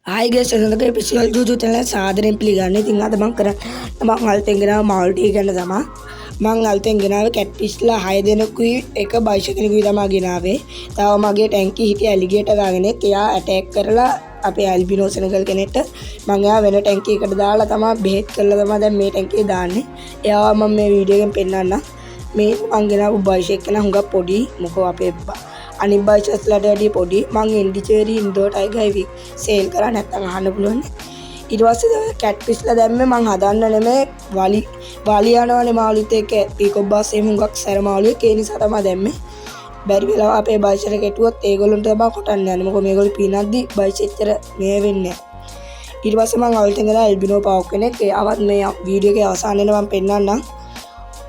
Hi guys, another episode Juju channel සාදරයෙන් පිළිගන්නේ. ඉතින් අද මම කරන්නේ මම අලුතෙන් ගෙනාව මල්ටි ගැන තමයි. මම අලුතෙන් ගෙනාවේ කැට් ෆිෂ්ලා 6 දෙනෙකුයි එක බයිෂ කෙනෙකුයි තමයි ගෙනාවේ. තව මගේ ටැංකි හිටිය ඇලිගේටර් ගාගෙන එයා ඇටැක් කරලා අපේ ඇල්බිනෝ සෙනගල් කෙනෙක්ට මම එයා වෙන ටැංකි එකකට දාලා තමයි බෙහෙත් කරලා තමයි දැන් මේ ටැංකියේ දාන්නේ. එයාව මම මේ වීඩියෝ එකෙන් පෙන්නන්නම්. මේ මම ගෙනාව බයිෂ එක නම් හුඟක් පොඩි. මොකෝ අපේ අනිත් බයිෂස්ලාට වැඩිය පොඩි. මං ඉන්ඩිචේරි ඉන්ඩෝ ටයිගර් හයිවි සේල් කරා නැත්නම් අහන්න පුළුවන්. ඊට පස්සේ කැට් ෆිෂ්ලා දැම්මේ මං හදන්න නෙමෙයි වලි යනවනේ මාළුත් එක්ක පීකොබ් බාස් එහෙම හුඟක් සැර මාළුවෙක් ඒ නිසා තමයි දැම්මේ. බැරි වෙලාව අපේ බයිෂ් එක කෙටුවොත් ඒගොල්ලන්ට තමයි කොටන්න යන්නේ. මොකද මේගොල්ලෝ පීනද්දි බයිෂ් එච්චර මේ වෙන්නේ නැහැ. ඊට පස්සේ මං අවුල්ටෙන් ගලා ඇල්බිනෝ පාව් කෙනෙක් ඒවත් මේ වීඩියෝ එකේ අවසානයේ මම පෙන්නන්නම්.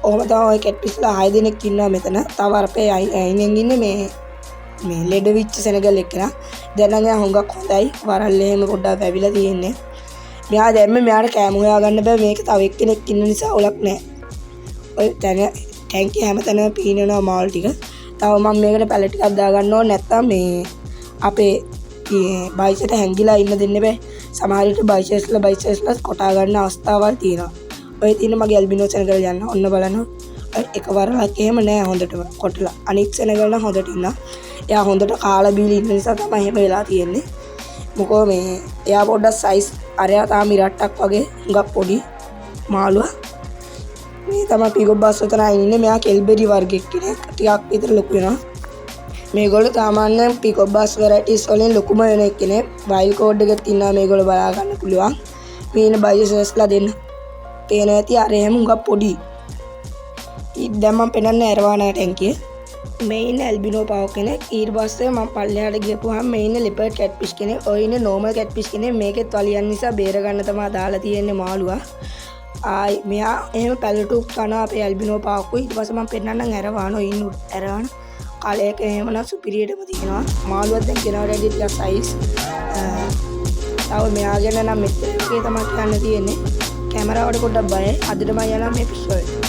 ඔහොම තමයි ඔය කැට් ෆිෂ්ලා 6 දෙනෙක් ඉන්නවා මෙතන. තව අපේ අයිනෙන් ඉන්නේ මේ ලෙඩ විච්ච සෙනගල් එක්කෙනා. දැන් නම් එයා හුඟක් හොඳයි. වරල් එහෙම පොඩ්ඩක් වැවිලා තියෙන්නේ. මෙයා දැම්මේ මෙයාට කෑම හොයාගන්න බෑ. මේක තව එක්කෙනෙක් ඉන්න නිසා ඔලක් නැහැ. ඔය ටැංකිය හැමතැනම පීනනවා මාල් ටික. තව මම මේකට පැල ටිකක් දාගන්න ඕනේ. නැත්තම් මේ අපේ බයිසට හැංගිලා ඉන්න දෙන්න බෑ. සමහර විට බයිසස්ලා කොටා ගන්න අවස්ථාවල් තියෙනවා. ඔය තියෙන මගේ ඇල්බිනෝ සෙනගල් යන්න. ඔන්න බලන්න. එක වරලක් එහෙම නෑ හොඳටම කොටලා. අනිත් සෙනගල් නම් හොඳට ඉන්නවා. එයා හොඳට කාලා බීලා ඉන්න නිසා තමයි එහෙම වෙලා තියෙන්නේ. මොකෝ මේ එයා පොඩ්ඩක් සයිස් අරයා තාම ඉරට්ටක් වගේ හුඟක් පොඩි මාළුවා. මේ තමයි පීකොබ් බාස් උතන ඉන්නේ. මෙයා කෙල්බෙරි වර්ගයක් කෙනෙක්. ටිකක් විතර ලොකු වෙනවා. මේගොල්ලෝ සාමාන්‍යයෙන් පීකොබ් බාස් වෙරයිටිස් වලින් ලොකුම වෙන කෙනෙක්. වයිල් කෝඩ් එකක් තියෙනවා මේගොල්ලෝ බලා ගන්න පුළුවන්. මේ ඉන්න බයිසස්ලා දෙන්න. පේන ඇති අර එහෙම හුඟක් පොඩි. දැන් මම පෙන්නන්නේ ඇරවානා ටැංකිය. මේ ඉන්න ඇල්බිනෝ පාව් කෙනෙක්. ඊට පස්සේ මම පල්ලෙහාට ගියපුවාම මේ ඉන්න ලිපර්ඩ් කැට් ෆිෂ් කෙනෙක්. ඔය ඉන්නේ නෝමල් කැට් ෆිෂ් කෙනෙක්. මේකෙත් වලියන් නිසා බේර ගන්න තමයි දාලා තියෙන්නේ මාළුවා. ආයි මෙයා එහෙම පැලටුක් කනවා අපේ ඇල්බිනෝ පාව්කුයි. ඊට පස්සේ මම පෙන්නන්නම් ඇරවානෝ ඉන්න ඇරවාන කාලයක එහෙමනම් සුපිරියටම තියෙනවා. මාළුවක් දැන් කෙනාට වැඩි ටිකක් සයිස්. තව මෙයා ගැන නම් මෙච්චර එකේ තමයි කියන්න තියෙන්නේ. කැමරාවට පොඩ්ඩක් බයයි. අදට මම යනවා මේ ෆිෂ් වලට.